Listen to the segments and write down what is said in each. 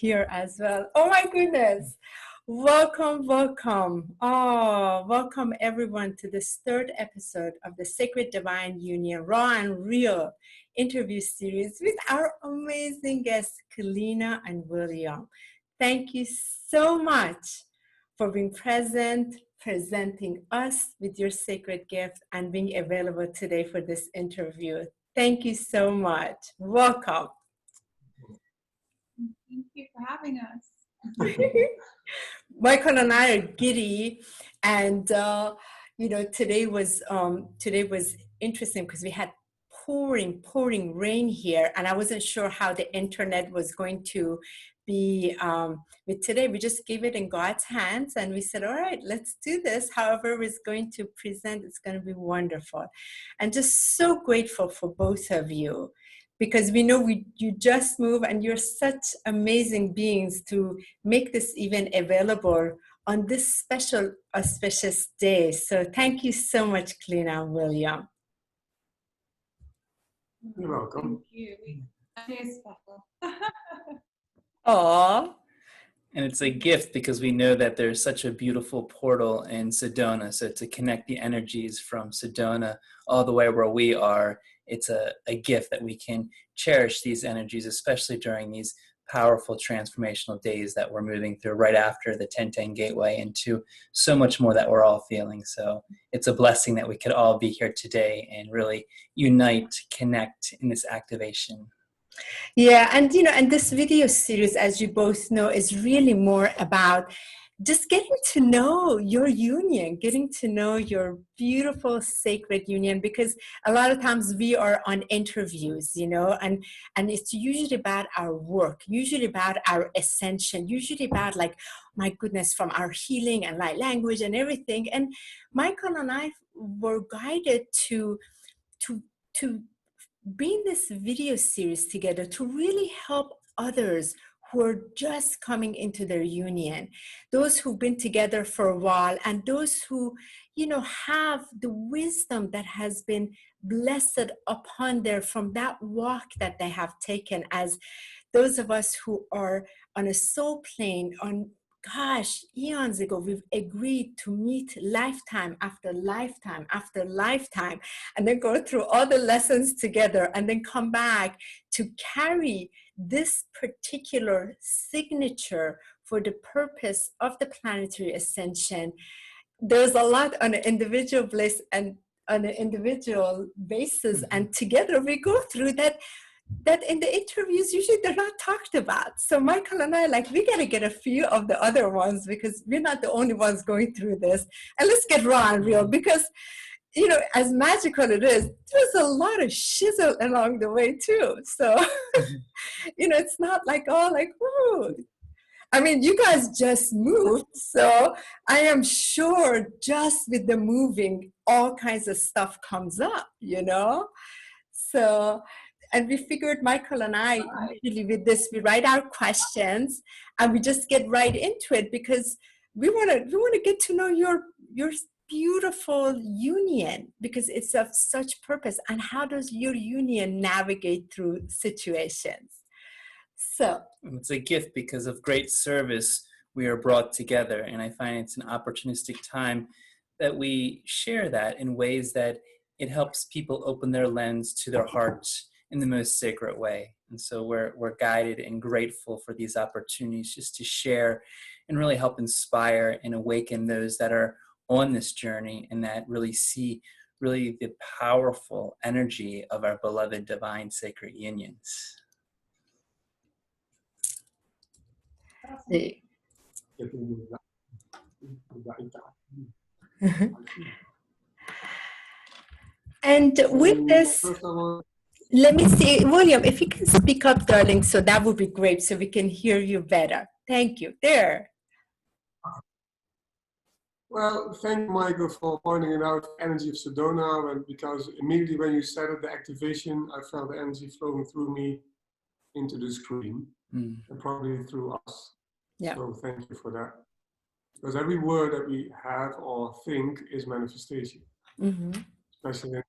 here as well. Oh my goodness. Welcome, welcome. Oh, welcome everyone to this third episode of the Sacred Divine Union Raw and Real interview series with our amazing guests, Keleena and William. Thank you so much for being present, presenting us with your sacred gift, and being available today for this interview. Thank you so much. Welcome. Thank you for having us. Michael and I are giddy, and today was interesting because we had pouring rain here, and I wasn't sure how the internet was going to be. But today we just gave it in God's hands, and we said, all right, let's do this. However it's going to present, it's going to be wonderful, and just so grateful for both of you. Because we know you just moved, and you're such amazing beings to make this event available on this special, auspicious day. So thank you so much, Keleena and William. You're welcome. Thank you. It is special. Aww. And it's a gift because we know that there's such a beautiful portal in Sedona. So to connect the energies from Sedona all the way where we are, it's a gift that we can cherish these energies, especially during these powerful transformational days that we're moving through right after the 1010 gateway into so much more that we're all feeling. So it's a blessing that we could all be here today and really unite, connect in this activation. Yeah, and this video series, as you both know, is really more about just getting to know your union, getting to know your beautiful sacred union, because a lot of times we are on interviews, and it's usually about our work, usually about our ascension, usually about, like, my goodness, from our healing and light language and everything. And Michael and I were guided to be in this video series together to really help others who are just coming into their union, those who've been together for a while, and those who, have the wisdom that has been blessed upon them from that walk that they have taken, as those of us who are on a soul plane, eons ago, we've agreed to meet lifetime after lifetime after lifetime, and then go through all the lessons together, and then come back to carry this particular signature for the purpose of the planetary ascension. There's a lot on an individual basis, and on an individual basis, and together we go through that in the interviews usually they're not talked about. So Michael and I, we got to get a few of the other ones, because we're not the only ones going through this. And let's get raw and real, because as magical it is, there's a lot of shizzle along the way too. So it's not woo. I mean, you guys just moved, so I am sure just with the moving, all kinds of stuff comes up, So, and we figured, Michael and I, usually with this, we write our questions and we just get right into it, because we want to get to know your beautiful union, because it's of such purpose. And how does your union navigate through situations? So it's a gift because of great service we are brought together, and I find it's an opportunistic time that we share that in ways that it helps people open their lens to their hearts in the most sacred way. And so we're guided and grateful for these opportunities just to share and really help inspire and awaken those that are on this journey, and that really see the powerful energy of our beloved divine sacred unions. And with this, let me see, William, if you can speak up, darling, so that would be great, so we can hear you better. Thank you. There. Well, thank you, Michael, for pointing out the energy of Sedona, because immediately when you said it, the activation, I felt the energy flowing through me into the screen, and probably through us. Yeah. So thank you for that. Because every word that we have or think is manifestation, especially in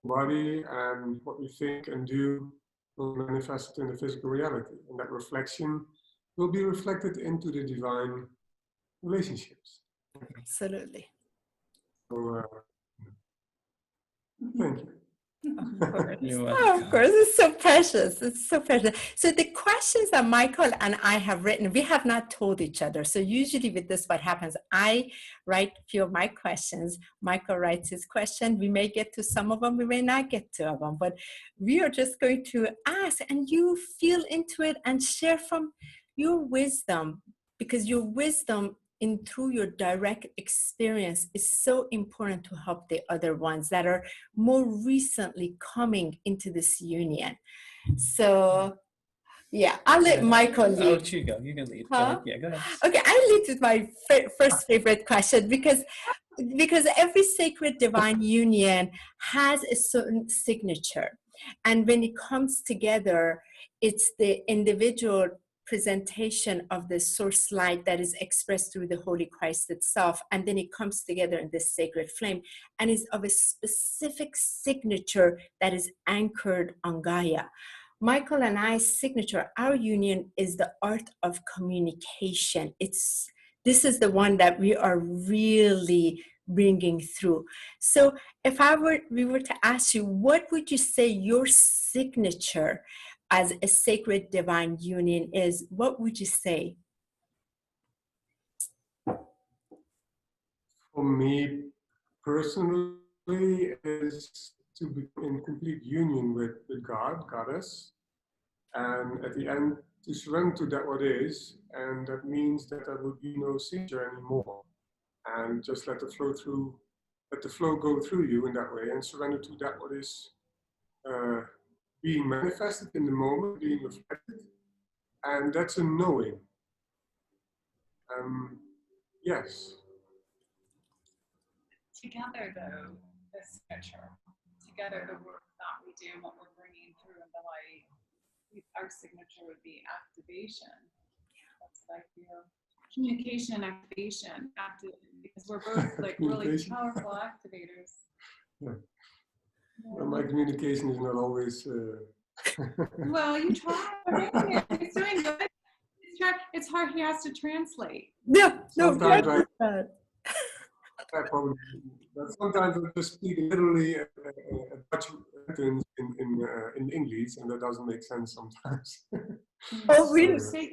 the body, and what we think and do will manifest in the physical reality. And that reflection will be reflected into the divine relationships. Absolutely. So, thank you. Of course. You're Oh, welcome. of course, it's so precious. It's so precious. So the questions that Michael and I have written, we have not told each other. So usually with this, what happens, I write a few of my questions. Michael writes his question. We may get to some of them. We may not get to them. But we are just going to ask, and you feel into it and share from your wisdom, because your wisdom through your direct experience is so important to help the other ones that are more recently coming into this union. So yeah, I'll let Michael lead. I'll let you go. You can lead. Go ahead. Huh? Yeah, go ahead. Okay, I lead with my first favorite question because every sacred divine union has a certain signature, and when it comes together, it's the individual presentation of the source light that is expressed through the Holy Christ itself, and then it comes together in this sacred flame and is of a specific signature that is anchored on Gaia. Michael and I's signature, our union, is the art of communication. This is the one that we are really bringing through. So if we were to ask you, what would you say your signature as a sacred divine union is? What would you say? For me personally, is to be in complete union with God, Goddess, and at the end to surrender to that what is, and that means that there would be no signature anymore, and just let the flow go through you in that way, and surrender to that what is being manifested in the moment, being reflected, and that's a knowing. Yes. Together, though, the signature, together the work that we do and what we're bringing through in the light, our signature would be activation. That's like your communication and activation, because we're both like really powerful activators. Yeah. Well, my communication is not always. Well, you try. It's doing good. It's hard. He has to translate. Yeah, no, sometimes I probably, but sometimes I just speak literally a Dutch sentence in English, and that doesn't make sense sometimes. Oh, really? Say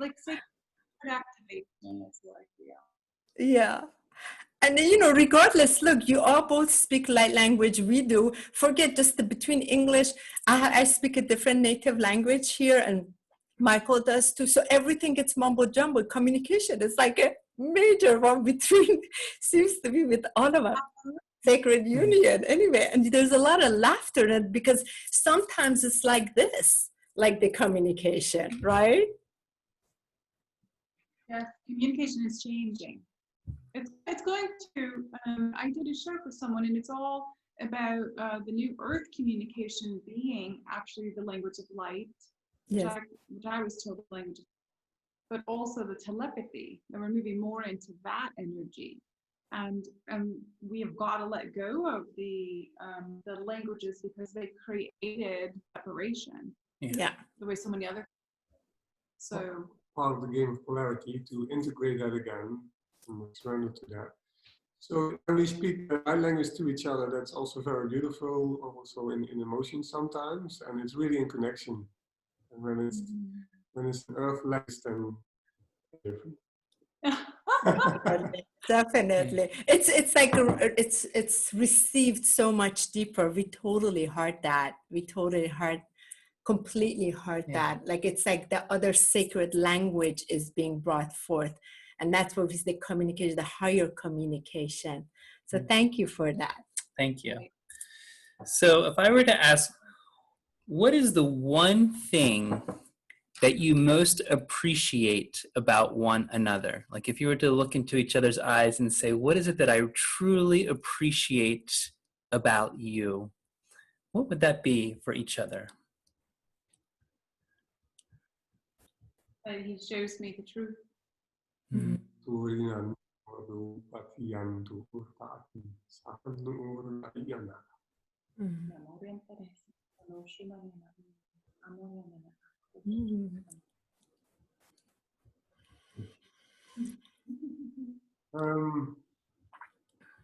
activation is like, Yeah. And regardless, look, you all both speak light language. We do. Forget just between English. I speak a different native language here, and Michael does too. So everything gets mumbo jumbo. Communication is like a major one between, seems to be with all of us. Sacred union. Anyway, and there's a lot of laughter in it because sometimes it's like this, like the communication, right? Yes, communication is changing. It's going to, I did a show for someone, and it's all about the new earth communication being actually the language of light, Yes. which I was told the language, but also the telepathy, and we're moving more into that energy. And we have got to let go of the languages because they created separation. Yeah. The way so many other. So part of the game of polarity to integrate that again and surrender to that. So when we speak light language to each other, that's also very beautiful, also in emotion sometimes, and it's really in connection. And when it's an earth language, then different. Definitely. It's like it's received so much deeper. We totally heard that. We totally completely heard that. Like it's like the other sacred language is being brought forth. And that's what is the communication, the higher communication. So thank you for that. Thank you. So if I were to ask, what is the one thing that you most appreciate about one another? Like if you were to look into each other's eyes and say, what is it that I truly appreciate about you? What would that be for each other? he shows me the truth.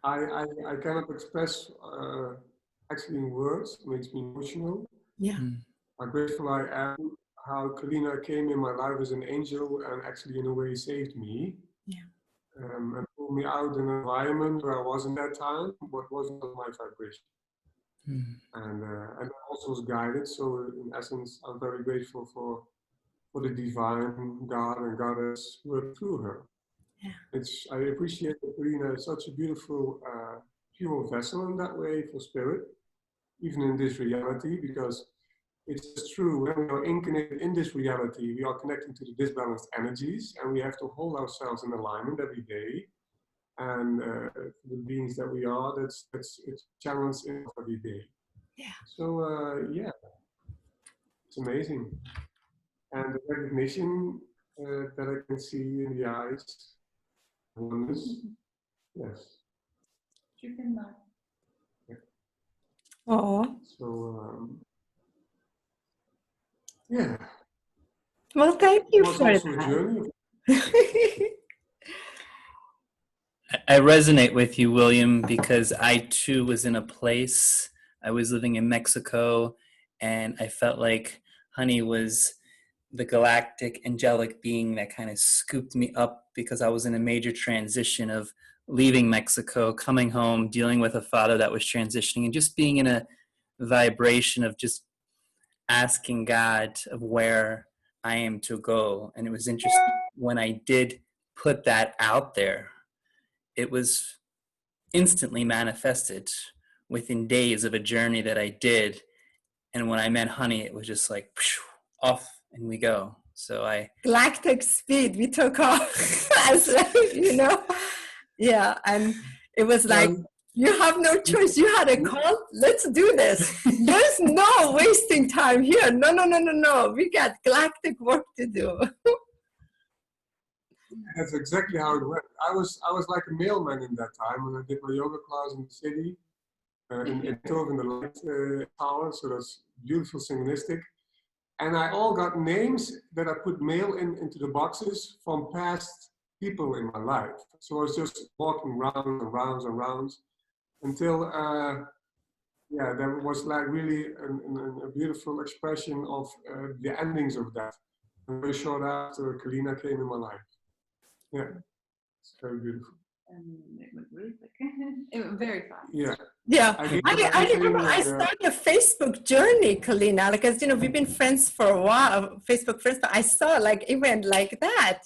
I cannot express actually in words. It makes me emotional. Yeah. How grateful I am how Keleena came in my life as an angel and actually in a way saved me. Yeah. And pulled me out in an environment where I was in that time, but wasn't on my vibration. And I also was guided. So in essence, I'm very grateful for the divine God and Goddess work through her. Yeah. I appreciate that Keleena is such a beautiful, pure vessel in that way for spirit, even in this reality, because it's true, when we are incarnated in this reality, we are connecting to the disbalanced energies, and we have to hold ourselves in alignment every day. And the beings that we are, it's challenged in every day. Yeah. So yeah, it's amazing. And the recognition that I can see in the eyes, oneness, yes. Chicken nut. Oh. So yeah. Well, thank you It was for also a that. journey. I resonate with you, William, because I too was in a place. I was living in Mexico, and I felt like Honey was the galactic angelic being that kind of scooped me up because I was in a major transition of leaving Mexico, coming home, dealing with a father that was transitioning, and just being in a vibration of just asking God of where I am to go. And it was interesting when I did put that out there, it was instantly manifested within days of a journey that I did. And when I met Honey, it was just like off and we go. So Galactic speed, we took off as yeah, and it was like, you have no choice, you had a call, let's do this. There's no wasting time here. No, we got galactic work to do. That's exactly how it went. I was like a mailman in that time when I did my yoga class in the city, in the light tower, so that's beautiful synchronistic. And I all got names that I put mail into the boxes from past people in my life. So I was just walking rounds and rounds and rounds until, yeah, there was like really a beautiful expression of the endings of that. And very short after, Keleena came in my life. Yeah, it's very beautiful. And it went really quick. It went very fast. Yeah. Yeah, I remember I started a Facebook journey, Keleena, because, we've been friends for a while, Facebook friends, but I saw like event like that,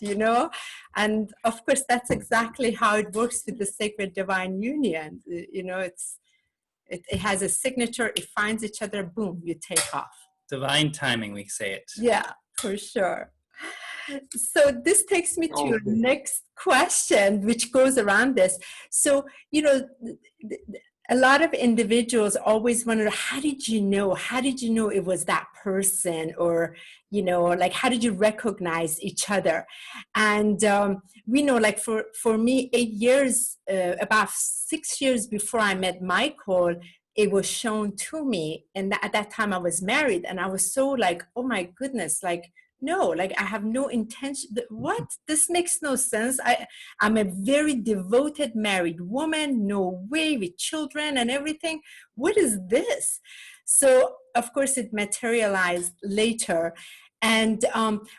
and of course, that's exactly how it works with the Sacred Divine Union. It has a signature, it finds each other, boom, you take off. Divine timing, we say it. Yeah, for sure. So this takes me to your next question, which goes around this. So, a lot of individuals always wonder, how did you know it was that person? Or, like, how did you recognize each other? And we know, like, for me, 8 years, about 6 years before I met Michael, it was shown to me. And at that time I was married, and I was so like, oh my goodness, like, no, like I have no intention. What? This makes no sense. I'm a very devoted married woman, no way, with children and everything. What is this? So of course it materialized later. And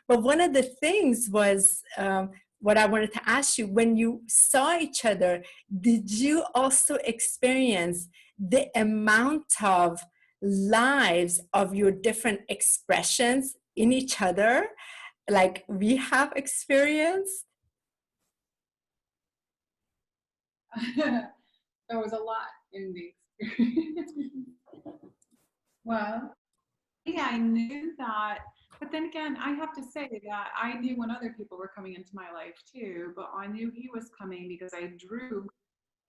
but one of the things was what I wanted to ask you, when you saw each other, did you also experience the amount of lives of your different expressions in each other, like we have experienced? There was a lot in the experience. Well, yeah, I knew that, but then again, I have to say that I knew when other people were coming into my life too, but I knew he was coming because I drew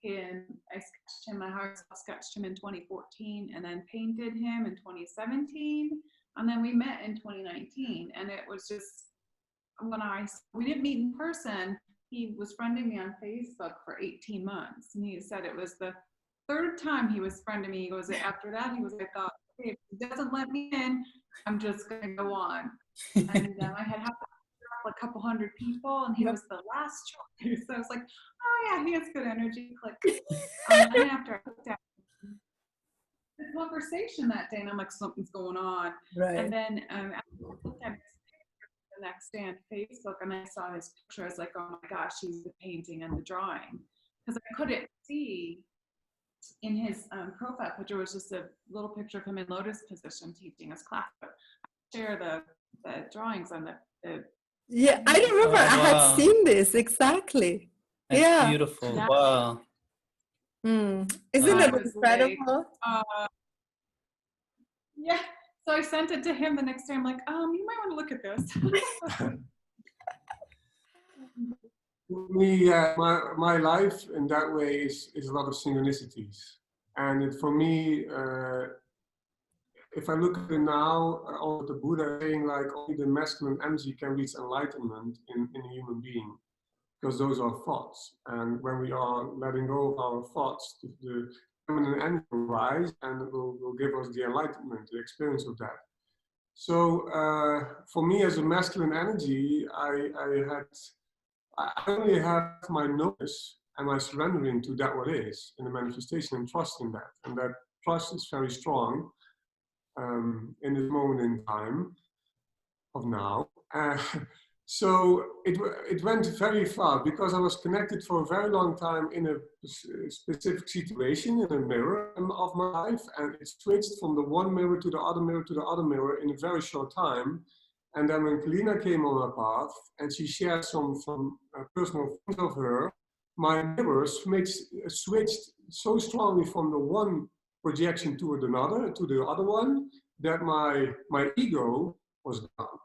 him, I sketched him, my heart sketched him in 2014 and then painted him in 2017. And then we met in 2019, and it was just, we didn't meet in person. He was friending me on Facebook for 18 months. And he said it was the third time he was friending me. He goes, after that, he was, I thought, if he doesn't let me in, I'm just going to go on. And I had a couple hundred people, and he was the last choice. So I was like, oh yeah, he has good energy. Click. And then after I looked at the conversation that day, and I'm like, something's going on. Right. And then after I looked at his picture the next day on Facebook, and I saw his picture, I was like, oh my gosh, he's the painting and the drawing. Because I couldn't see in his profile picture was just a little picture of him in lotus position teaching us class. But I share the drawings on the Yeah, I remember I had seen this, exactly. That's beautiful. Yeah. Wow. Isn't I it was incredible? like, yeah. So I sent it to him the next day. I'm like, you might want to look at this. Me, my life in that way is a lot of synchronicities. And for me, if I look at it now, all the Buddha saying like only the masculine energy can reach enlightenment in a human being, because those are thoughts. And when we are letting go of our thoughts, the feminine energy will rise and it will give us the enlightenment, the experience of that. So for me as a masculine energy, I only have my notice and my surrendering to that what is in the manifestation and trust in that. And that trust is very strong in this moment in time of now. So it went very far because I was connected for a very long time in a specific situation in a mirror of my life, and it switched from the one mirror to the other mirror to the other mirror in a very short time. And then when Keleena came on my path and she shared some personal things of her, my mirrors switched so strongly from the one projection to the other one, that my ego was gone.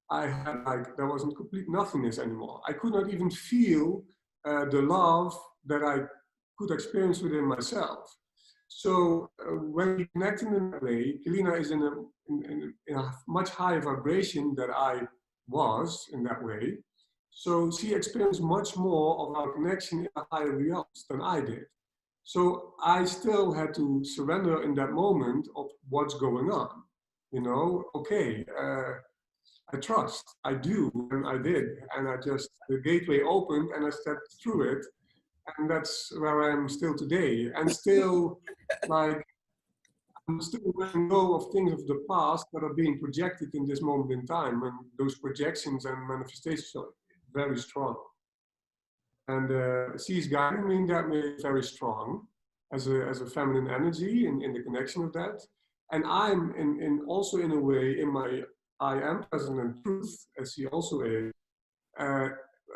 I had there wasn't complete nothingness anymore. I could not even feel the love that I could experience within myself. So when we connect in that way, Keleena is in a much higher vibration than I was in that way. So she experienced much more of our connection in a higher realms than I did. So I still had to surrender in that moment of what's going on. You know, okay, I trust, I do, and I did. And the gateway opened and I stepped through it. And that's where I am still today. And still, I'm still letting go of things of the past that are being projected in this moment in time. And those projections and manifestations are very strong. And she's guiding me in that way very strong as a feminine energy in the connection of that. And I'm also in a way in my I am present in truth, as she also is,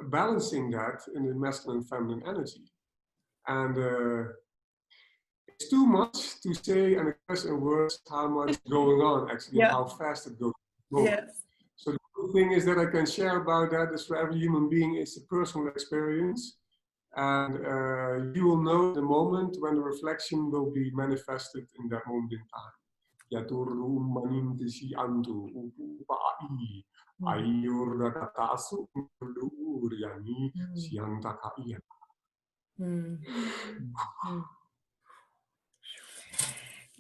balancing that in the masculine feminine energy. And it's too much to say and express in words how much is going on actually, and how fast it goes. Yes. So the good thing is that I can share about that is for every human being, it's a personal experience. And you will know the moment when the reflection will be manifested in that moment in time. Yaturu manintisi antu upai ayur rakatasu uriani siantakai.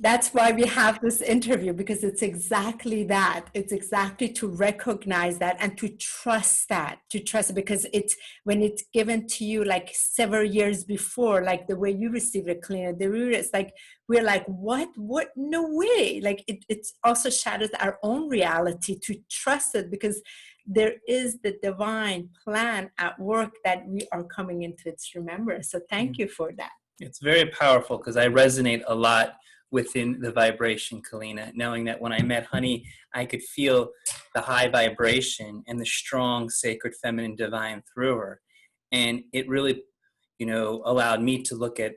That's why we have this interview, because it's exactly that. It's exactly to recognize that and to trust that, because it's when it's given to you like several years before, like the way you received it, Keleena, it's like, we're like, what, no way. Like it also shatters our own reality to trust it, because there is the divine plan at work that we are coming into its remembrance. So thank you for that. It's very powerful because I resonate a lot within the vibration, Keleena, knowing that when I met Honey, I could feel the high vibration and the strong sacred feminine divine through her. And it really, allowed me to look at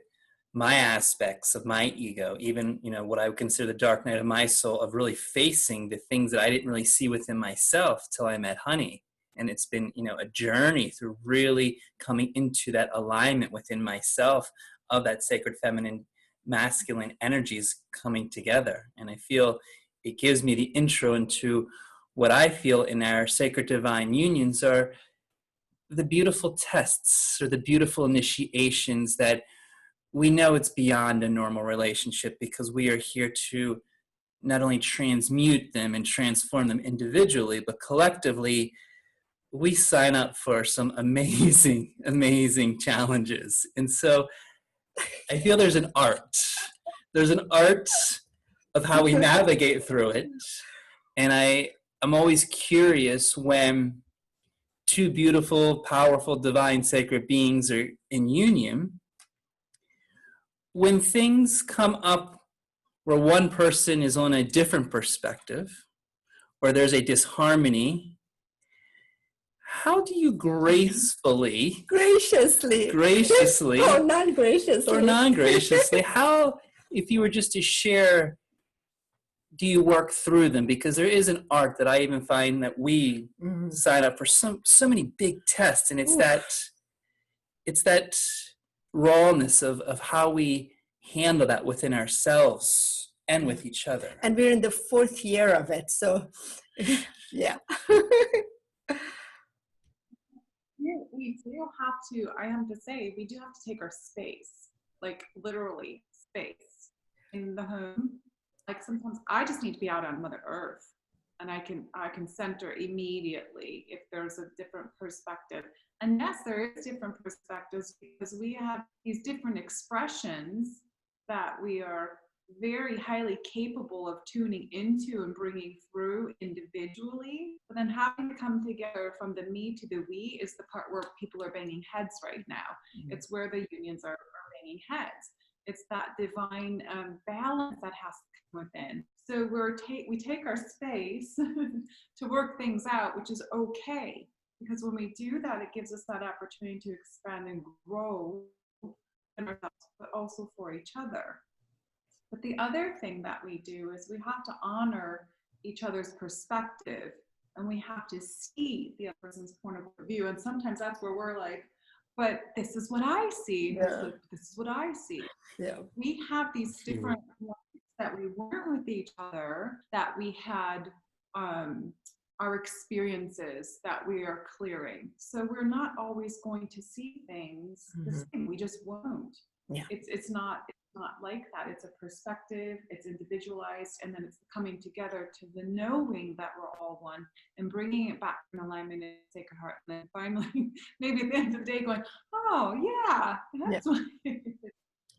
my aspects of my ego, even, what I would consider the dark night of my soul, of really facing the things that I didn't really see within myself till I met Honey. And it's been, a journey through really coming into that alignment within myself of that sacred feminine masculine energies coming together. And I feel it gives me the intro into what I feel in our sacred divine unions are the beautiful tests or the beautiful initiations that we know it's beyond a normal relationship, because we are here to not only transmute them and transform them individually, but collectively we sign up for some amazing, amazing challenges. And so I feel there's an art. There's an art of how we navigate through it. And I'm always curious when two beautiful, powerful, divine, sacred beings are in union, when things come up where one person is on a different perspective, or there's a disharmony, how do you gracefully, graciously, or non-graciously, how, if you were just to share, do you work through them? Because there is an art that I even find that we sign up for so many big tests, and it's that rawness of how we handle that within ourselves and with each other. And we're in the 4th year of it, so yeah. We do have to, I have to say, we do have to take our space, like literally space in the home. Like sometimes I just need to be out on Mother Earth, and I can center immediately if there's a different perspective. And yes, there is different perspectives because we have these different expressions that we are very highly capable of tuning into and bringing through individually. But then having to come together from the me to the we is the part where people are banging heads right now. It's where the unions are banging heads. It's that divine balance that has to come within. So we take our space to work things out, which is okay. Because when we do that, it gives us that opportunity to expand and grow in ourselves, but also for each other. But the other thing that we do is we have to honor each other's perspective, and we have to see the other person's point of view. And sometimes that's where we're like, but this is what I see. Yeah. This is what I see. Yeah. We have these different ways that we work with each other, that we had our experiences that we are clearing. So we're not always going to see things the same. We just won't. Yeah. It's not like that. It's a perspective, it's individualized, and then it's coming together to the knowing that we're all one and bringing it back in alignment in Sacred Heart. And then finally, maybe at the end of the day going, oh yeah, that's what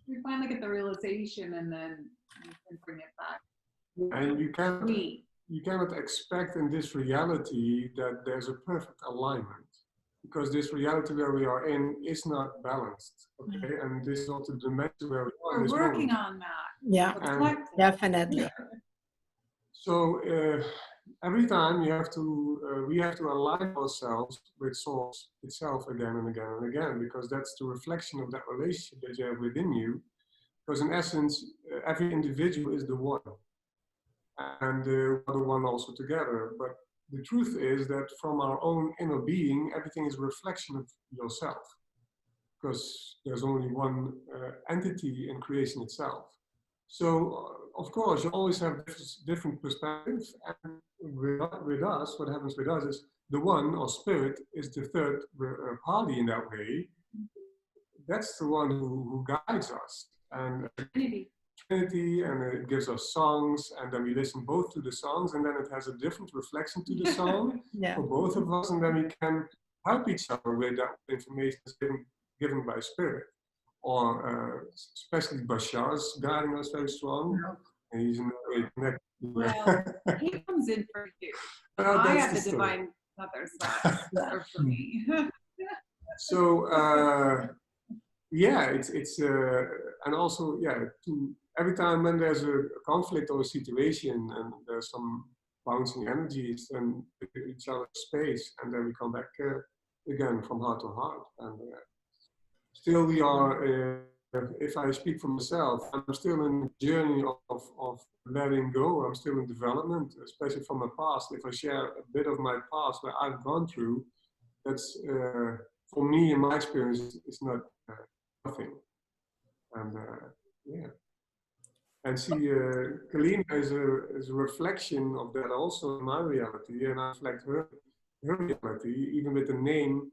we finally get the realization, and then we can bring it back. And you cannot expect in this reality that there's a perfect alignment, because this reality where we are in is not balanced, okay? And this is also the dimension where we are. We're working on that. Yeah, definitely. So every time we have to align ourselves with Source itself again and again and again, because that's the reflection of that relationship that you have within you. Because in essence, every individual is the one, and the one also together. But the truth is that from our own inner being, everything is a reflection of yourself, because there's only one entity in creation itself. So, of course, you always have different perspectives. And with us, what happens with us is the one, or spirit, is the third party in that way. That's the one who guides us. And Trinity, and it gives us songs, and then we listen both to the songs, and then it has a different reflection to the song for both of us, and then we can help each other with that information that's given by Spirit. Or especially Bashar's guiding us very strong, and he's in a way connected. Well, he comes in for you. I have the divine mother side for me. So yeah, it's and also every time when there's a conflict or a situation and there's some bouncing energies, then each other's space, and then we come back again from heart to heart. And still we are, if I speak for myself, I'm still in the journey of letting go. I'm still in development, especially from my past. If I share a bit of my past where I've gone through, that's for me, in my experience, it's not nothing. And and see, Keleena is a reflection of that also in my reality, and I reflect her reality, even with the name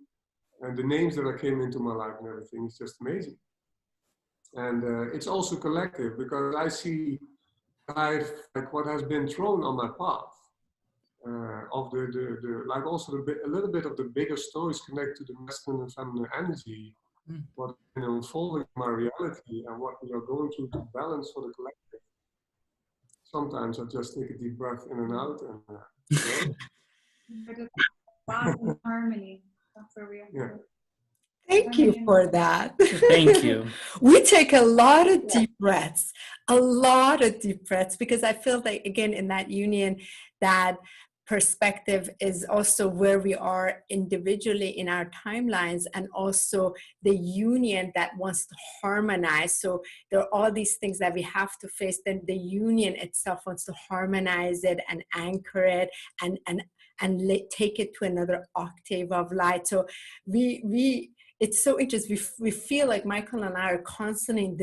and the names that came into my life and everything. It's just amazing. And it's also collective, because I see like what has been thrown on my path, of the like also a little bit of the bigger stories connect to the masculine and feminine energy, what unfolding in my reality and what we are going through to balance for the collective. Sometimes I just take a deep breath in and out and in harmony. That's where we are. yeah. Thank you for that. Thank you. We take a lot of deep breaths, because I feel like, again, in that union, that perspective is also where we are individually in our timelines, and also the union that wants to harmonize. So there are all these things that we have to face. Then the union itself wants to harmonize it and anchor it and take it to another octave of light. So it's so interesting. We feel like Michael and I are constantly in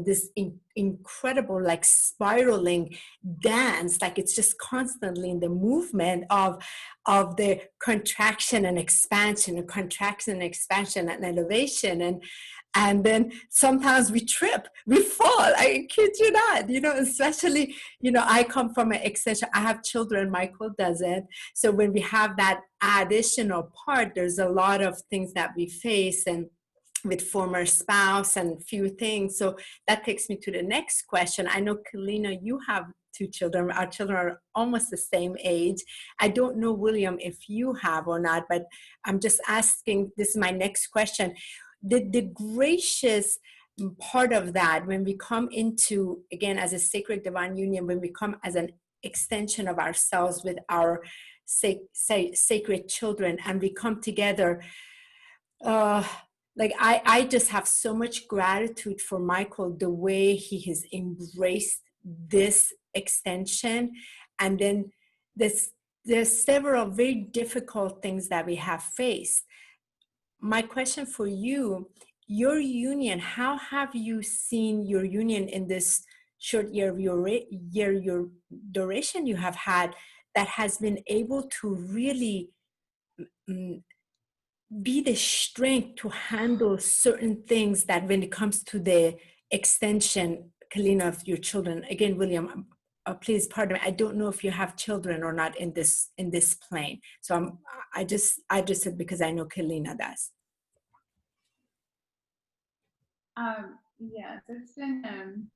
this incredible, like, spiraling dance. Like, it's just constantly in the movement of the contraction and expansion, and contraction and expansion and elevation. And then sometimes we trip, we fall. I kid you not, especially, I come from an extension. I have children, Michael doesn't. So when we have that additional part, there's a lot of things that we face, and with former spouse and few things. So that takes me to the next question. I know, Keleena, you have 2 children. Our children are almost the same age. I don't know, William, if you have or not, but I'm just asking, this is my next question. The gracious part of that, when we come into, again, as a sacred divine union, when we come as an extension of ourselves with our sacred children, and we come together, like, I just have so much gratitude for Michael, the way he has embraced this extension. And then there's several very difficult things that we have faced. My question for you, your union, how have you seen your union in this short year duration you have had, that has been able to really be the strength to handle certain things, that when it comes to the extension, Keleena, of your children? Again, William, please pardon me, I don't know if you have children or not in this plane. So I just said because I know Keleena does. Yes, it's been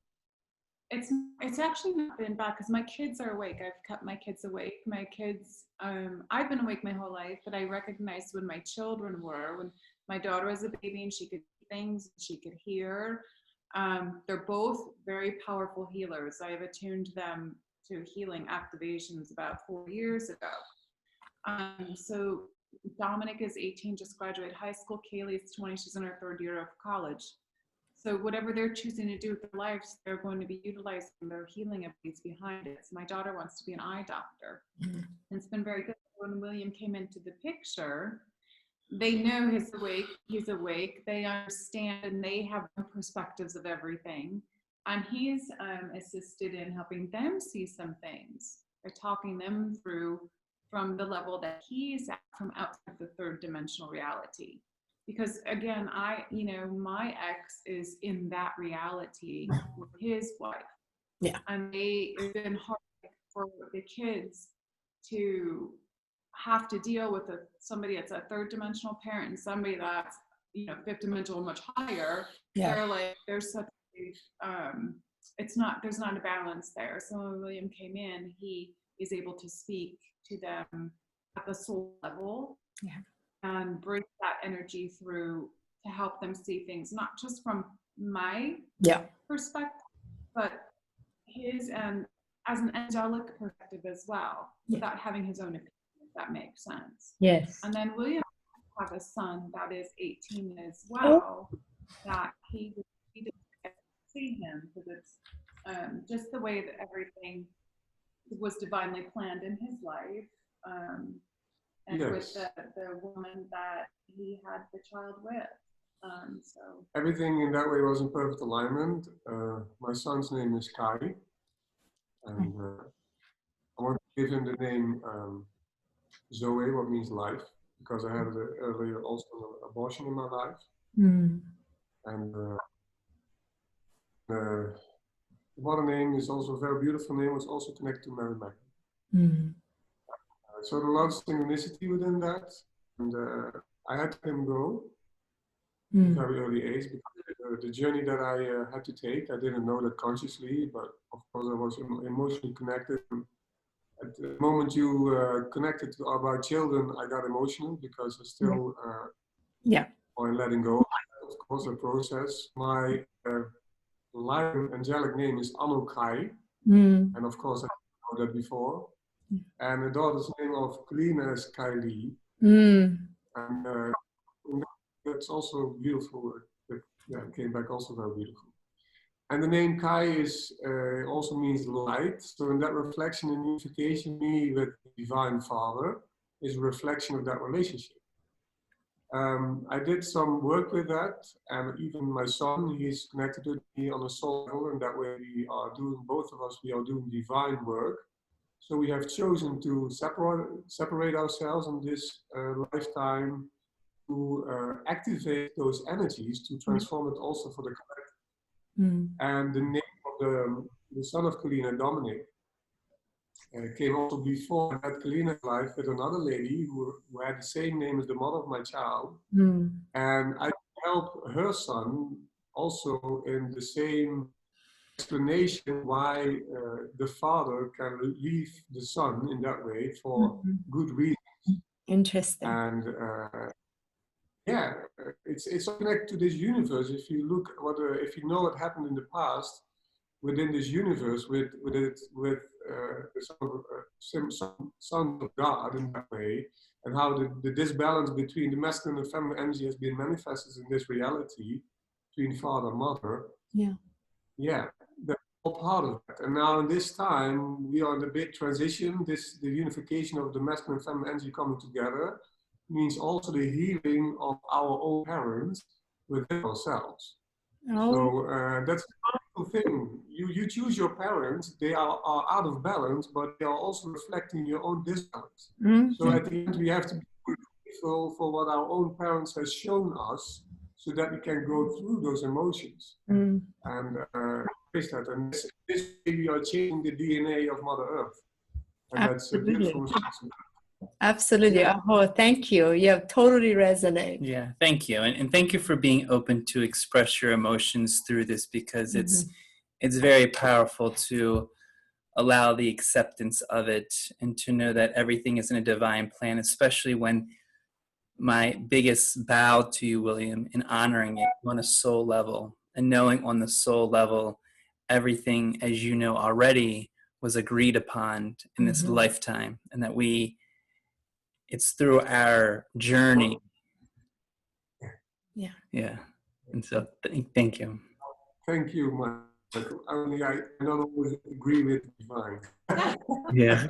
it's actually not been bad, because my kids are awake. I've kept my kids awake. My kids, I've been awake my whole life, but I recognized when my children were, when my daughter was a baby and she could see things, she could hear. They're both very powerful healers. I have attuned them to healing activations about 4 years ago. So Dominic is 18, just graduated high school. Kaylee is 20, she's in her 3rd year of college. So whatever they're choosing to do with their lives, they're going to be utilizing their healing abilities behind it. So my daughter wants to be an eye doctor. And it's been very good. When William came into the picture, they know he's awake, they understand, and they have perspectives of everything. And he's assisted in helping them see some things by talking them through from the level that he's at, from outside the 3rd dimensional reality. Because again, my ex is in that reality with his wife. Yeah. And it's been hard for the kids to have to deal with somebody that's a 3rd dimensional parent and somebody that's, 5th dimensional, much higher. Yeah. They're like, there's such there's not a balance there. So when William came in, he is able to speak to them at the soul level. Yeah. And bring that energy through to help them see things, not just from my perspective, but his, and as an angelic perspective as well, without having his own opinion, if that makes sense. Yes. And then William has a son that is 18 as well, that he didn't get to see him, because it's just the way that everything was divinely planned in his life. And with the woman that he had the child with. So everything in that way was in perfect alignment. My son's name is Kai, and I want to give him the name Zoe, what means life, because I had earlier also an abortion in my life. And what a name is also a very beautiful name. It's also connected to Mary Magdalene. So a lot of synchronicity within that, and I had him go at a very early age because the journey that I had to take, I didn't know that consciously, but of course I was emotionally connected. At the moment you connected to about children, I got emotional because I still on letting go. Of course, a process. My life angelic name is Anukai, and of course I didn't know that before. And the daughter's name of Keleena is Kylie, and that's also beautiful. Yeah, it came back also very beautiful. And the name Kai is also means light. So in that reflection and unification, me with the Divine Father is a reflection of that relationship. I did some work with that, and even my son, he's connected with me on a soul level, and that way we are doing, both of us, we are doing divine work. So we have chosen to separate ourselves in this lifetime to activate those energies to transform it also for the collective. And the name of the son of Keleena, Dominic, came also before I had Keleena's life with another lady who had the same name as the mother of my child. And I helped her son also in the same explanation why the father can leave the son in that way for good reasons. Interesting. And yeah, it's connected to this universe. If you look if you know what happened in the past within this universe with the Son of God in that way, and how the disbalance between the masculine and feminine energy has been manifested in this reality between father and mother. Yeah, that's all part of it. And now in this time we are in a big transition. The unification of the masculine and feminine energy coming together means also the healing of our own parents within ourselves. So that's a powerful thing. You choose your parents, they are out of balance, but they are also reflecting your own disbalance. So at the end we have to be grateful for what our own parents have shown us so that we can go through those emotions. And face that. And this way we are changing the DNA of Mother Earth. And that's a beautiful responsibility. Absolutely. Oh, thank you. You have totally resonate. Yeah, thank you. And thank you for being open to express your emotions through this, because it's very powerful to allow the acceptance of it and to know that everything is in a divine plan, especially when my biggest bow to you, William, in honoring it on a soul level and knowing on the soul level everything, as you know already, was agreed upon in this lifetime, and that it's through our journey. Yeah. And so thank you. Thank you, Michael. Only I not always agree with divine. Yeah.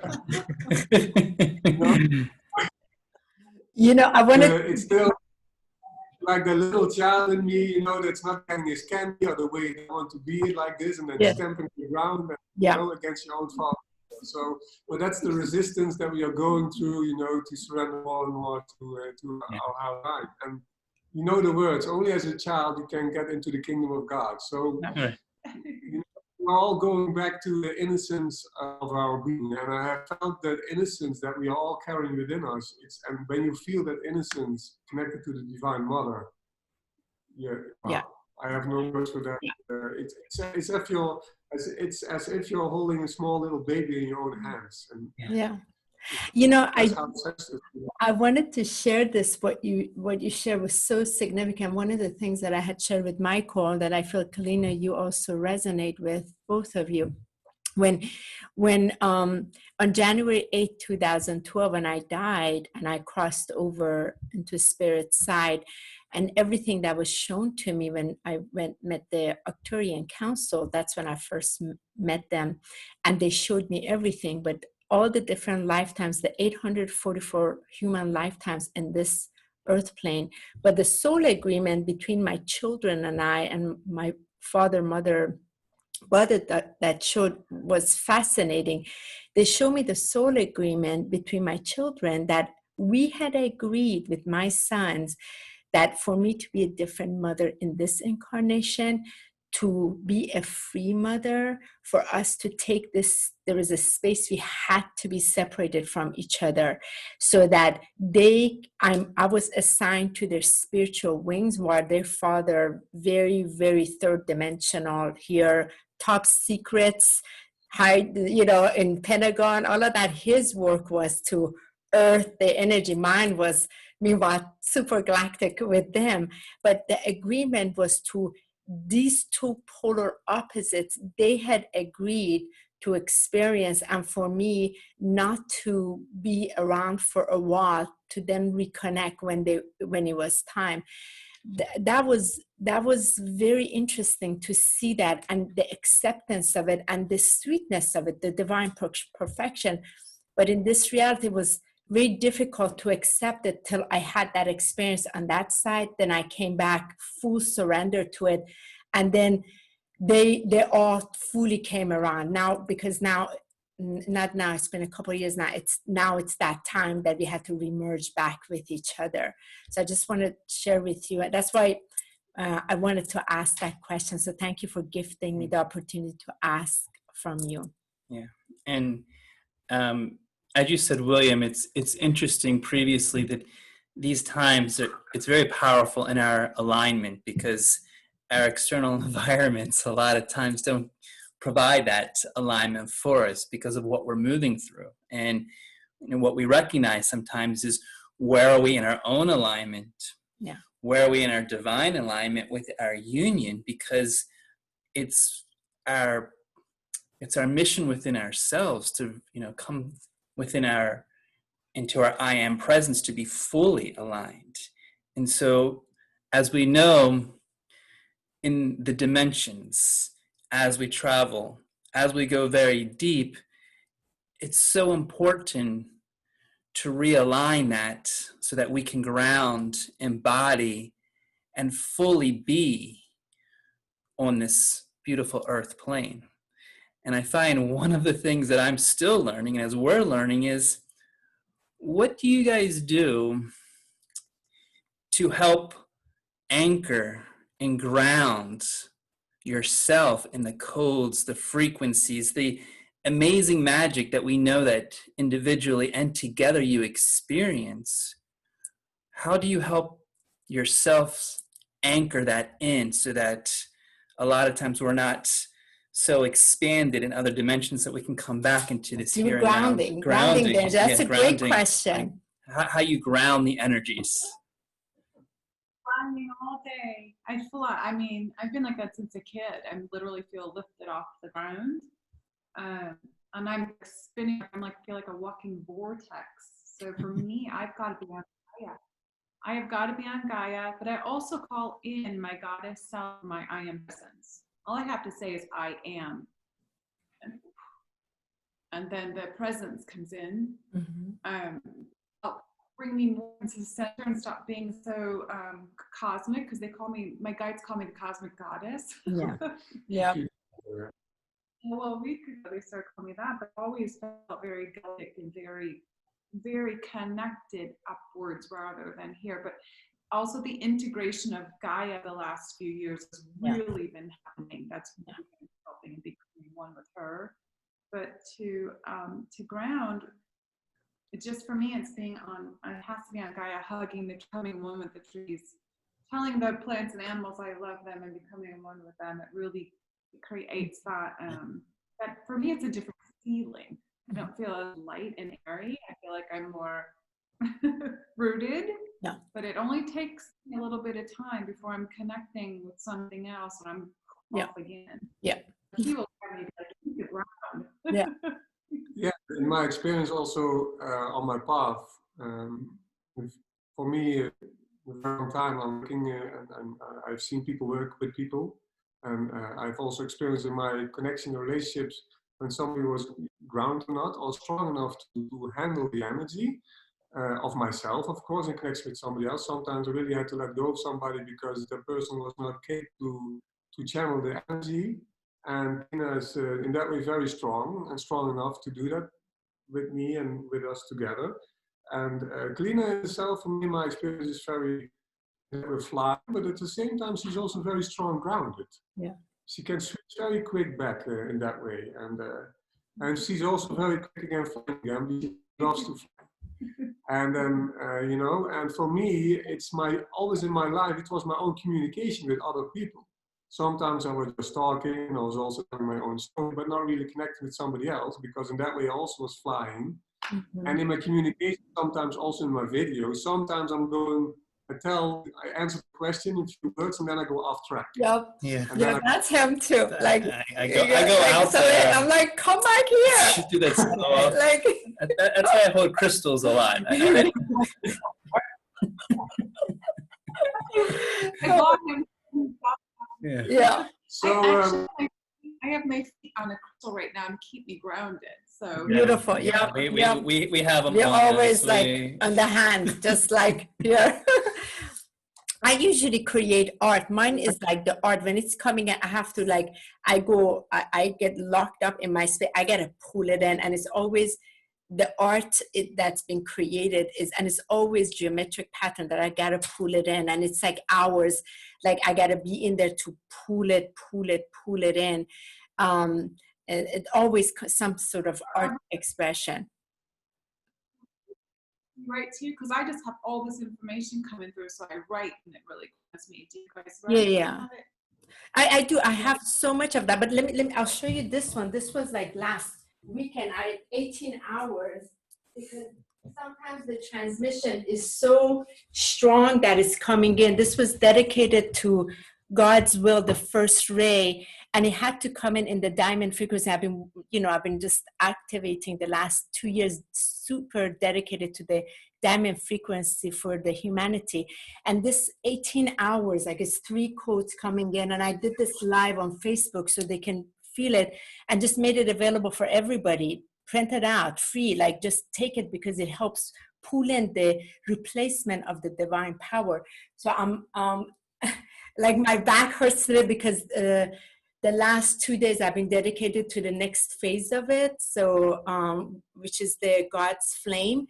I wanted it's still like the little child in me, that's not getting his candy or the way they want to be like this, and then stamping the ground and, against your own father. So, but that's the resistance that we are going through, to surrender more and more to our life. And the words, only as a child you can get into the kingdom of God. So we're all going back to the innocence of our being. And I have felt that innocence that we are all carrying within us. And when you feel that innocence connected to the Divine Mother, I have no words for that. It's as if you're holding a small little baby in your own hands. And I wanted to share this. What you shared was so significant. One of the things that I had shared with Michael that I feel, Keleena, you also resonate with, both of you. When on January 8, 2012, when I died and I crossed over into Spirit's side, and everything that was shown to me when I met the Arcturian Council, that's when I first met them, and they showed me everything, but all the different lifetimes, the 844 human lifetimes in this earth plane, but the soul agreement between my children and I and my father, mother, brother that showed was fascinating. They showed me the soul agreement between my children that we had agreed with my sons that for me to be a different mother in this incarnation, to be a free mother, for us to take this, there was a space we had to be separated from each other, so that I was assigned to their spiritual wings, while their father, very, very third dimensional here, top secrets, high, you know, in Pentagon, all of that. His work was to earth the energy. Mine was, meanwhile, super galactic with them. But the agreement was to these two polar opposites, they had agreed to experience, and for me not to be around for a while, to then reconnect when it was time. That was very interesting to see that, and the acceptance of it and the sweetness of it, the divine perfection. But in this reality, it was very difficult to accept it till I had that experience on that side. Then I came back full surrender to it, and then they all fully came around now, because not now, it's been a couple of years now, it's that time that we had to remerge back with each other. So I just want to share with you, that's why I wanted to ask that question. So thank you for gifting me the opportunity to ask from you. Yeah. And as you said, William, it's interesting previously that these times, it's very powerful in our alignment, because our external environments a lot of times don't provide that alignment for us because of what we're moving through. And what we recognize sometimes is, where are we in our own alignment? Yeah. Where are we in our divine alignment with our union? Because it's our mission within ourselves to, come within into our I am presence, to be fully aligned. And so, as we know, in the dimensions, as we travel, as we go very deep, it's so important to realign that, so that we can ground, embody, and fully be on this beautiful earth plane. And I find one of the things that I'm still learning, and as we're learning, is, what do you guys do to help anchor and ground yourself in the codes, the frequencies, the amazing magic that we know that individually and together you experience? How do you help yourself anchor that in, so that a lot of times we're not so expanded in other dimensions, that we can come back into this here and now? Grounding. That's a great grounding. question. How you ground the energies? Climbing all day. I mean, I've been like that since a kid. I literally feel lifted off the ground. And I'm spinning, feel like a walking vortex. So for me, I've got to be on Gaia. I have got to be on Gaia, but I also call in my goddess self, my I am presence. All I have to say is I am. And then the presence comes in. Mm-hmm. Bring me more into the center and stop being so cosmic, because my guides call me the cosmic goddess. Yeah. Yeah. Well, a week ago they started calling me that, but I always felt very galactic and very, very connected upwards rather than here. But also the integration of Gaia the last few years has really been happening. That's really been helping and becoming one with her. But to ground, it just, for me, it's being on, it has to be on Gaia, hugging the, becoming one with the trees, telling the plants and animals I love them and becoming one with them. It really creates that, that for me, it's a different feeling. I don't feel as light and airy. I feel like I'm more rooted, but it only takes a little bit of time before I'm connecting with something else and I'm off again. People tell me, like, keep it round. Yeah, in my experience also on my path, for me, a very long time I'm working and I've seen people work with people, and I've also experienced in my connection relationships when somebody was grounded enough or strong enough to handle the energy of myself, of course, in connection with somebody else. Sometimes I really had to let go of somebody because the person was not capable to channel the energy. And Keleena is in that way very strong and strong enough to do that with me and with us together. And Keleena herself, for me, my experience is very flying, but at the same time, she's also very strong grounded. Yeah. she can switch very quick back in that way, and she's also very quick again flying again. She loves to fly. And then, you know, and for me, it's always in my life, it was my own communication with other people. Sometimes I was just talking, I was also telling my own story, but not really connecting with somebody else, because in that way I also was flying. Mm-hmm. And in my communication, sometimes also in my videos, sometimes I answer the question in a few words and then I go off track. Yep. Yeah. Yeah, that's him too. Like I go out so there. I'm like, come back here. You do that so often. Like that's why I hold crystals a lot. Yeah. Yeah. So I have my feet on a crystal right now to keep me grounded. So beautiful. Yeah. We have them. We're always like on the hand, just like here. I usually create art. Mine is like the art. When it's coming in, I have to like, I get locked up in my space. I gotta pull it in, and it's always the art that's been created and it's always geometric pattern that I gotta pull it in, and it's like hours. Like I gotta be in there to pull it in. It always some sort of art expression. Write too, because I just have all this information coming through, so I write and it really calms me. Do you guys write? Yeah. I do. I have so much of that, but let me I'll show you this one. This was like last weekend. I had 18 hours because sometimes the transmission is so strong that it's coming in. This was dedicated to God's will, the first ray, and it had to come in the diamond frequency. I've been just activating the last 2 years, super dedicated to the diamond frequency for the humanity. And this 18 hours, I guess 3 codes coming in, and I did this live on Facebook so they can feel it, and just made it available for everybody, print it out, free, like just take it because it helps pull in the replacement of the divine power. So I'm like my back hurts today because the last 2 days I've been dedicated to the next phase of it. So, which is the God's flame,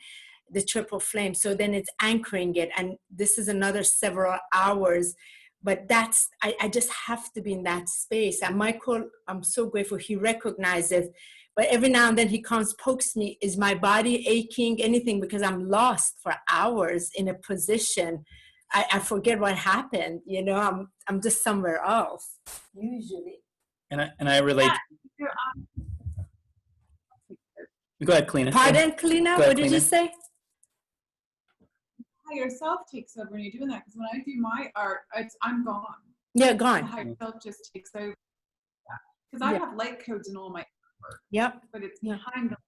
the triple flame. So then it's anchoring it. And this is another several hours, but I just have to be in that space. And Michael, I'm so grateful, he recognizes, but every now and then he comes, pokes me, is my body aching, anything, because I'm lost for hours in a position. I forget what happened, you know, I'm just somewhere else, usually. And I relate. Go ahead, Keleena. Pardon, Keleena? What did you say? Higher self takes over when you're doing that, because when I do my art, I'm gone. Yeah, gone. The higher self just takes over. Because I have light codes in all my work. Yep. But it's behind them.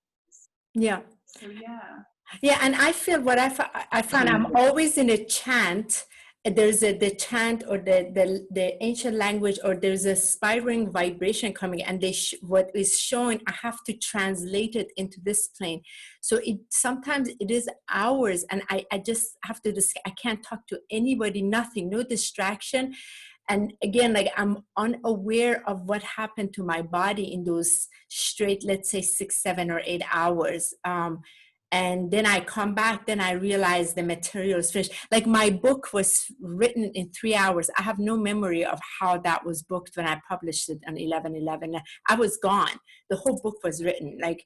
Yeah. So yeah. Yeah, and I feel what I found, I'm always in a chant. There's the chant or the ancient language, or there's a spiraling vibration coming, and what is showing, I have to translate it into this plane. So sometimes it is hours, and I just have to I can't talk to anybody, nothing, no distraction. And again, like I'm unaware of what happened to my body in those straight, let's say 6, 7, or 8 hours. And then I come back, then I realize the material is finished. Like my book was written in 3 hours. I have no memory of how that was booked when I published it on 11/11. I was gone. The whole book was written. Like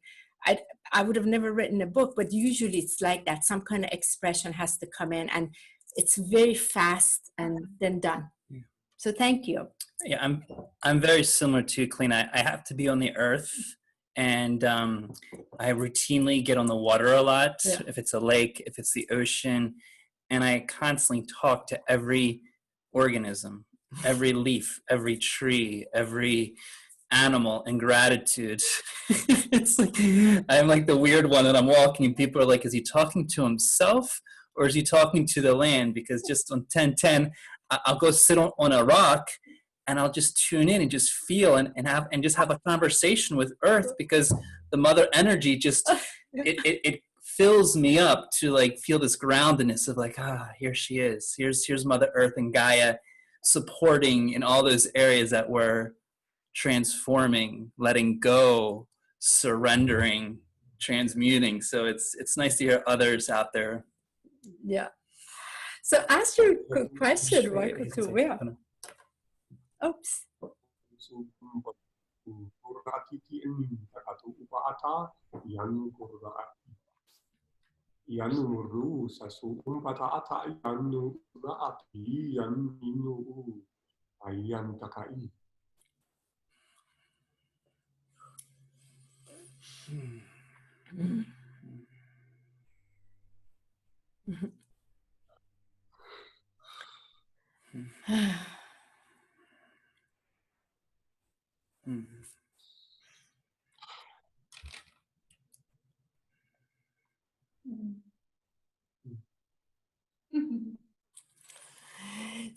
I would have never written a book, but usually it's like that. Some kind of expression has to come in, and it's very fast and then done. Yeah. So thank you. Yeah, I'm very similar to Keleena. I have to be on the earth. And I routinely get on the water a lot, if it's a lake, if it's the ocean, and I constantly talk to every organism, every leaf, every tree, every animal in gratitude. It's like I'm like the weird one that I'm walking, and people are like, is he talking to himself or is he talking to the land? Because just on 10:10, I'll go sit on a rock, and I'll just tune in and just feel and just have a conversation with Earth, because the mother energy just it fills me up to like feel this groundedness of like, here she is. Here's Mother Earth and Gaia supporting in all those areas that we're transforming, letting go, surrendering, transmuting. So it's nice to hear others out there. Yeah. So ask your question, Michael, too. Yeah. Oops.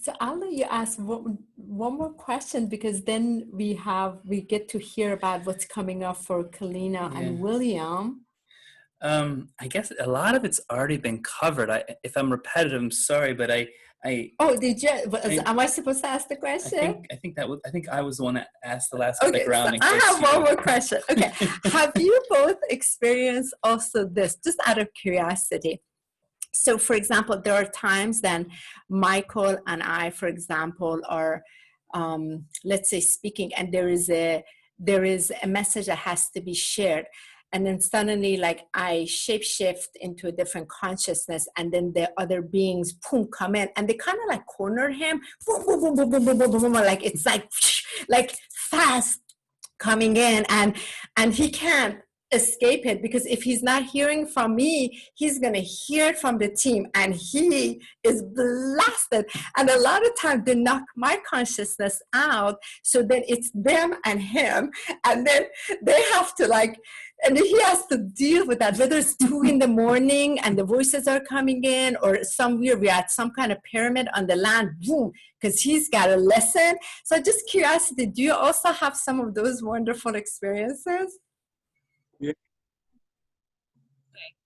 So I'll let you ask one more question, because then we get to hear about what's coming up for Keleena and William. I guess a lot of it's already been covered. If I'm repetitive, I'm sorry, but Oh, did you? Am I supposed to ask the question? I think I was the one that asked the last one. The grounding. So I have one more question. Okay, have you both experienced also this, just out of curiosity? So, for example, there are times then Michael and I, for example, are, let's say, speaking, and there is a message that has to be shared. And then suddenly, like, I shapeshift into a different consciousness, and then the other beings, boom, come in, and they kind of like corner him, boom, boom, boom, boom, boom, boom, boom, boom, like it's like fast coming in, and he can't escape it, because if he's not hearing from me, he's gonna hear it from the team, and he is blasted. And a lot of times they knock my consciousness out, so then it's them and him, and then they have to like, and he has to deal with that, whether it's 2 in the morning and the voices are coming in, or we're at some kind of pyramid on the land, boom, because he's got a lesson. So just curiosity, do you also have some of those wonderful experiences? Yeah.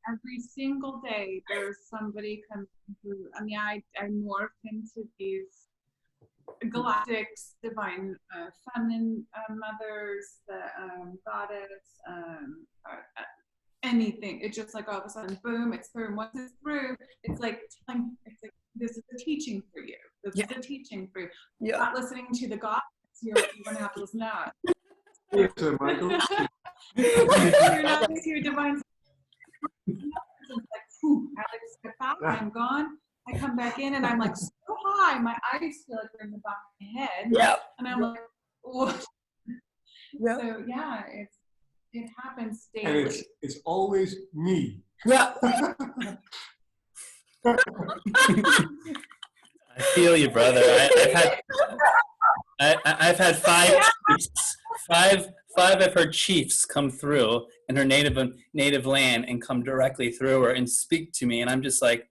Every single day there's somebody coming through. I mean, I morph into these galactics, divine feminine mothers, the goddess, anything. It's just like all of a sudden, boom, it's through. And once it's through, it's like this is a teaching for you. This is a teaching for you. You're not listening to the goddess, you're going to have to listen to us. Yes, Michael. You're not listening to your divine. It's like, phew, I like step out, I'm gone. I come back in and I'm like so high, my eyes feel like they're in the back of my head. Yeah. And I'm like, what? Yeah. So yeah, it happens daily. And it's always me. Yeah. I feel you, brother. I've had 5 chiefs. I've heard chiefs come through in her native land and come directly through her and speak to me, and I'm just like,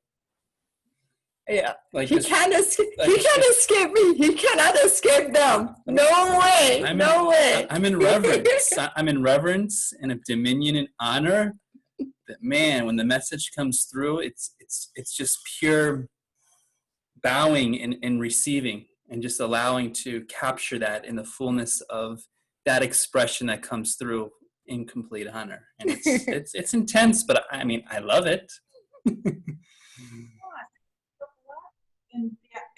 yeah, like he can't escape. He can't escape me. He cannot escape them. No way. No way. I'm in reverence. I'm in reverence and of dominion and honor. That, man, when the message comes through, it's just pure bowing and receiving, and just allowing to capture that in the fullness of that expression that comes through in complete honor. And it's intense, but I mean, I love it.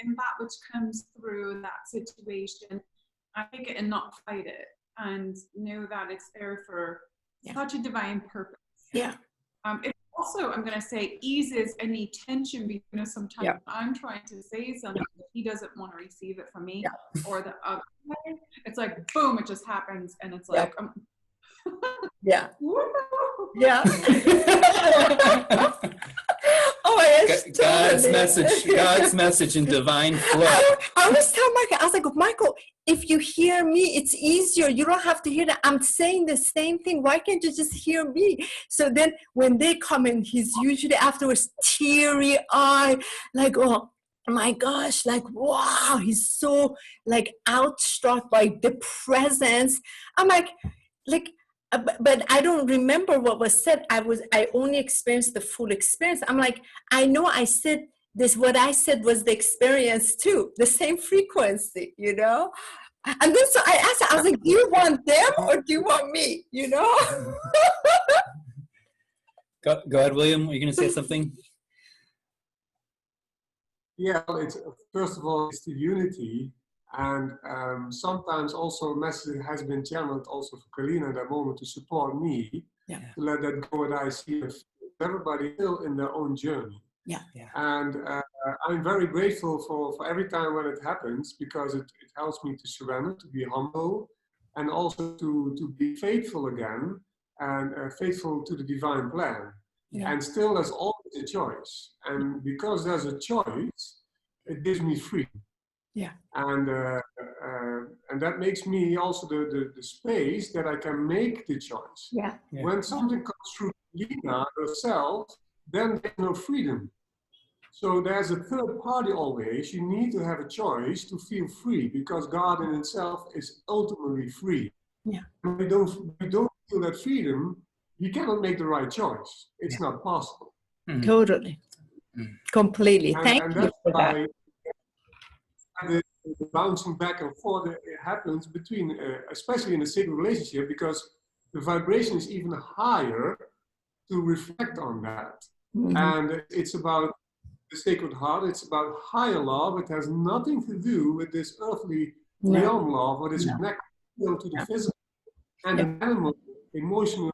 In that which comes through in that situation, I take it and not fight it, and know that it's there for such a divine purpose. Yeah. It also, I'm going to say, eases any tension, because sometimes I'm trying to say something that he doesn't want to receive it from me, or the other way. It's like, boom, it just happens, and it's like, yeah. Yeah. Oh my gosh. God's message in divine flow. I always tell Michael, I was like, Michael, if you hear me, it's easier. You don't have to hear that. I'm saying the same thing. Why can't you just hear me? So then when they come in, he's usually afterwards teary-eyed, like, oh my gosh, like, wow, he's so like outstruck by the presence. I'm like, but I don't remember what was said. I only experienced the full experience. I'm like, I know I said this, what I said was the experience too, the same frequency, you know? And then so I asked her, I was like, do you want them or do you want me, you know? Go ahead, William, are you gonna say something? Yeah, it's first of all, it's the unity, And sometimes also a message has been channeled also for Keleena at that moment to support me, Yeah. to let that go that I see everybody still in their own journey. Yeah. And I'm very grateful for every time when it happens, because it helps me to surrender, to be humble, and also to be faithful again, and faithful to the divine plan. Yeah. And still there's always a choice. And because there's a choice, it gives me freedom. Yeah. And that makes me also the space that I can make the choice. Yeah. When something comes through Keleena herself, then there's no freedom. So there's a third party always. You need to have a choice to feel free, because God in itself is ultimately free. Yeah. When we don't feel that freedom, we cannot make the right choice. It's not possible. Totally. Completely. Thank And you that's for that. why the bouncing back and forth it happens between, especially in a sacred relationship, because the vibration is even higher to reflect on that. And it's about the sacred heart, it's about higher love. It has nothing to do with this earthly realm love, but it's connected to the physical and the animal emotional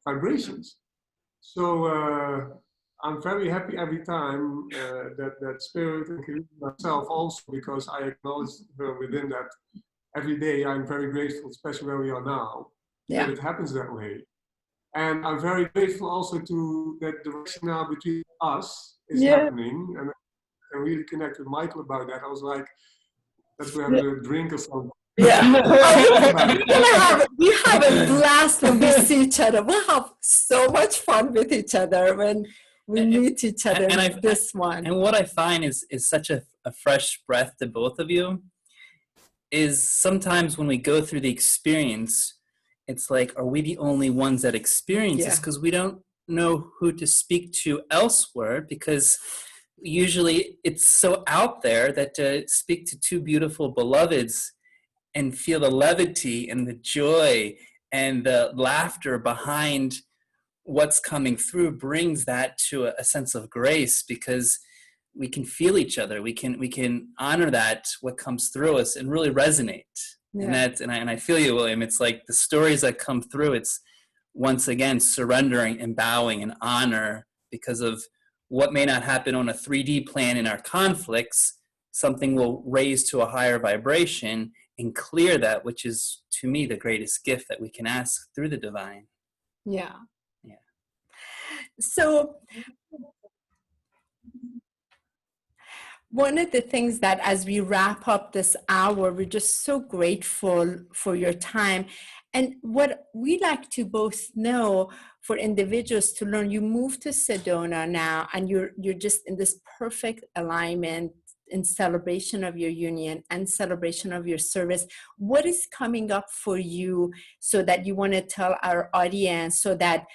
vibrations. So I'm very happy every time that Spirit and Keleena myself also, because I acknowledge her within that every day. I'm very grateful, especially where we are now, that it happens that way. And I'm very grateful also to that the rationale between us is happening. And I can really connect with Michael about that. I was like, let's go have a drink or something. Yeah. We have a blast when we see each other. We'll have so much fun with each other when we meet each other like this one. And what I find is such a fresh breath to both of you is sometimes when we go through the experience, it's like, are we the only ones that experience this? Because we don't know who to speak to elsewhere, because usually it's so out there that to speak to two beautiful beloveds and feel the levity and the joy and the laughter behind what's coming through brings that to a sense of grace, because we can feel each other. We can honor that, what comes through us, and really resonate. And I feel you, William. It's like the stories that come through, it's once again surrendering and bowing and honor, because of what may not happen on a 3D plan in our conflicts. Something will raise to a higher vibration and clear that, which is, to me, the greatest gift that we can ask through the divine. Yeah. So one of the things that as we wrap up this hour, we're just so grateful for your time. And what we like to both know for individuals to learn, you move to Sedona now, and you're just in this perfect alignment in celebration of your union and celebration of your service. What is coming up for you so that you want to tell our audience, so that,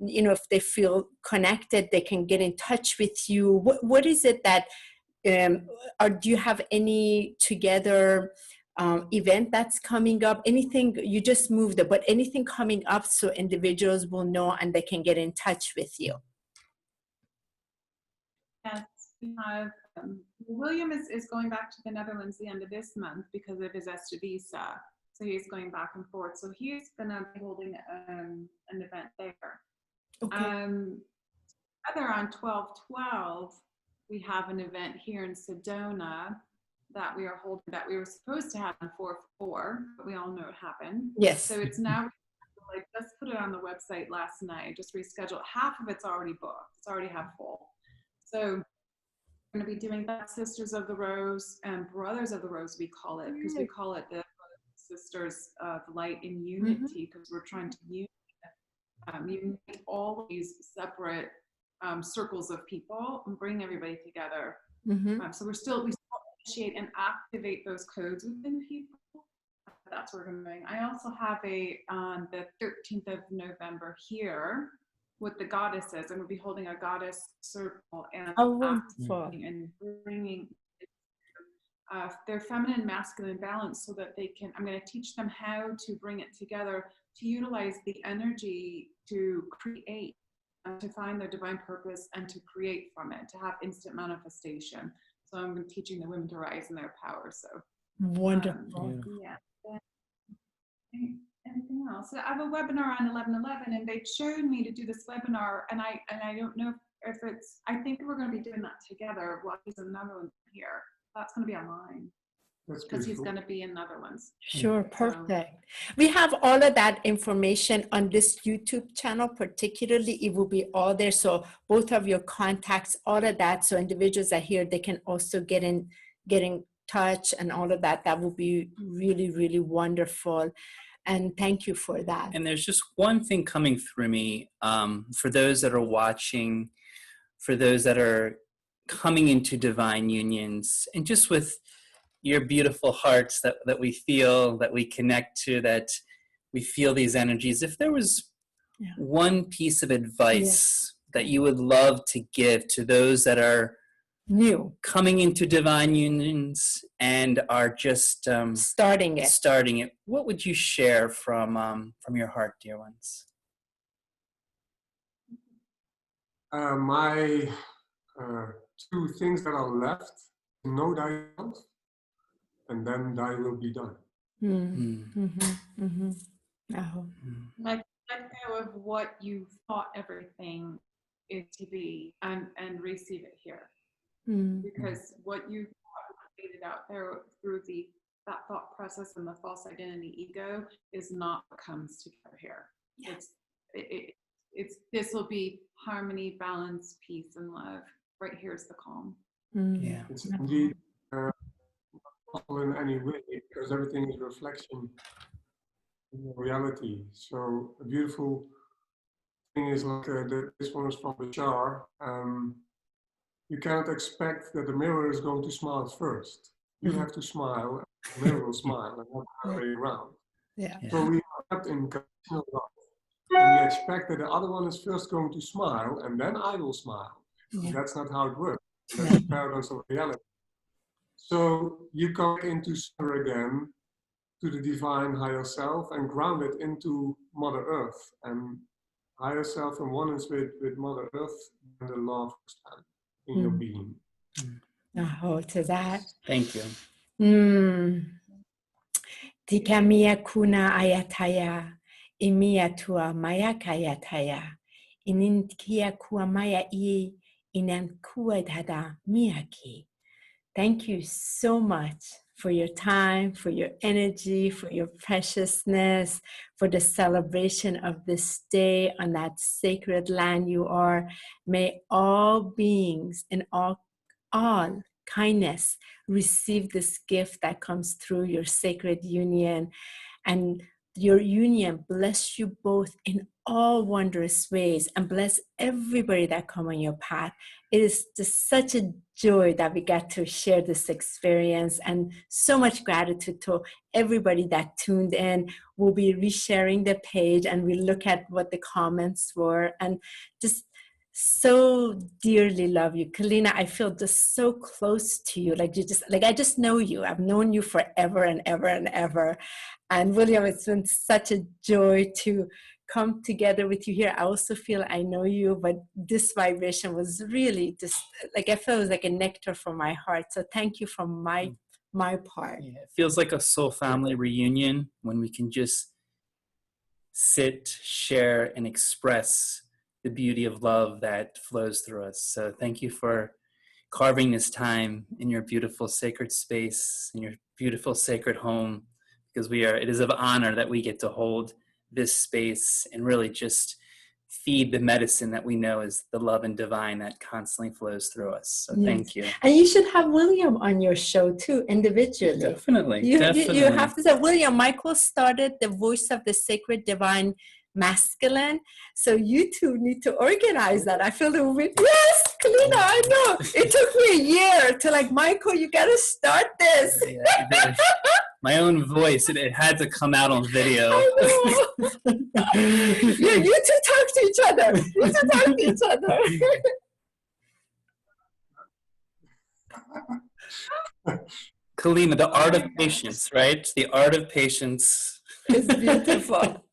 you know, if they feel connected, they can get in touch with you? What is it that, or do you have any together event that's coming up? Anything, you just moved it, but anything coming up so individuals will know and they can get in touch with you? Yes, we have William is going back to the Netherlands the end of this month because of his ESTA visa. So he's going back and forth. So he's going to be holding an event there. Okay. Together on 12/12, we have an event here in Sedona that we are holding, that we were supposed to have on 4/4, but we all know it happened. Yes. So it's now, like, let's put it on the website last night, just reschedule. Half of it's already booked. It's already half full. So we're going to be doing that, Sisters of the Rose and Brothers of the Rose, we call it, because we call it the Sisters of Light in Unity, because we're trying to unite all these separate circles of people and bring everybody together. So we still initiate and activate those codes within people. That's what we're doing. I also have on the 13th of November here with the goddesses, and we'll be holding a goddess circle and and bringing their feminine masculine balance, so that they can, I'm going to teach them how to bring it together, to utilize the energy to create, to find their divine purpose and to create from it, to have instant manifestation. So I'm teaching the women to rise in their power. So Wonderful. yeah. Anything else? I have a webinar on 11/11, and they've shown me to do this webinar, and I don't know if it's. I think we're going to be doing that together. Well, there's another one here. That's going to be online. That's Because he's beautiful. going to be in Netherlands. Sure, perfect. We have all of that information on this YouTube channel, particularly. It will be all there. So both of your contacts, all of that. So individuals are here, they can also get in touch and all of that. That will be really, really wonderful. And thank you for that. And there's just one thing coming through me for those that are watching, for those that are coming into divine unions, and just with your beautiful hearts that we feel, that we connect to, that we feel these energies. If there was one piece of advice that you would love to give to those that are new, coming into divine unions and are just starting it, what would you share from your heart, dear ones? My two things that are left: know thyself, and then thy will be done. Let go of what you thought everything is to be, and receive it here. Because what you thought created out there through that thought process and the false identity ego is not what comes together here. It's this will be harmony, balance, peace, and love. Right here is the calm. Yeah, it's indeed in any way, because everything is reflection in reality. So a beautiful thing is like this one is from Bashar. You cannot expect that the mirror is going to smile first. You have to smile, and the mirror will smile, and not the other way around. So we are trapped in conditional love, and we expect that the other one is first going to smile, and then I will smile. That's not how it works. That's the paradox of reality. So you come into surrender again to the divine higher self and ground it into Mother Earth. And higher self and oneness with Mother Earth, and the love expands in your being. Oh, to that. Thank you. Tikamia kuna ayataya, imia tua maya kayataya, ininkia kua maya I, inan kua dada miyaki. Thank you so much for your time, for your energy, for your preciousness, for the celebration of this day on that sacred land you are. May all beings and all kindness receive this gift that comes through your sacred union, and your union bless you both in all wondrous ways, and bless everybody that come on your path. It is just such a joy that we got to share this experience, and so much gratitude to everybody that tuned in. We'll be resharing the page, and we look at what the comments were, and just so dearly love you. Keleena, I feel just so close to you. Like I just know you. I've known you forever and ever and ever. And William, it's been such a joy to come together with you here. I also feel I know you, but this vibration was really just like, I felt it was like a nectar from my heart. So thank you from my part. Yeah, it feels like a soul family reunion when we can just sit, share, and express the beauty of love that flows through us. So thank you for carving this time in your beautiful sacred space, in your beautiful sacred home, because it is of honor that we get to hold this space and really just feed the medicine that we know is the love and divine that constantly flows through us. So thank you. And you should have William on your show too, individually. Definitely. You have to say, William, Michael started the Voice of the Sacred Divine Masculine. So you two need to organize that. I feel it would be, yes, Keleena, I know. It took me a year to like, Michael, you got to start this. Yeah, my own voice, it had to come out on video. I know. Yeah, you two talk to each other. Keleena, the art of patience, right? The art of patience. It's beautiful.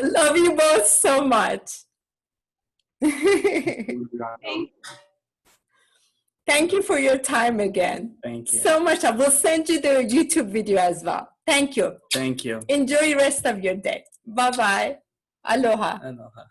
Love you both so much. Thank you for your time again. Thank you. So much. I will send you the YouTube video as well. Thank you. Thank you. Enjoy the rest of your day. Bye-bye. Aloha. Aloha.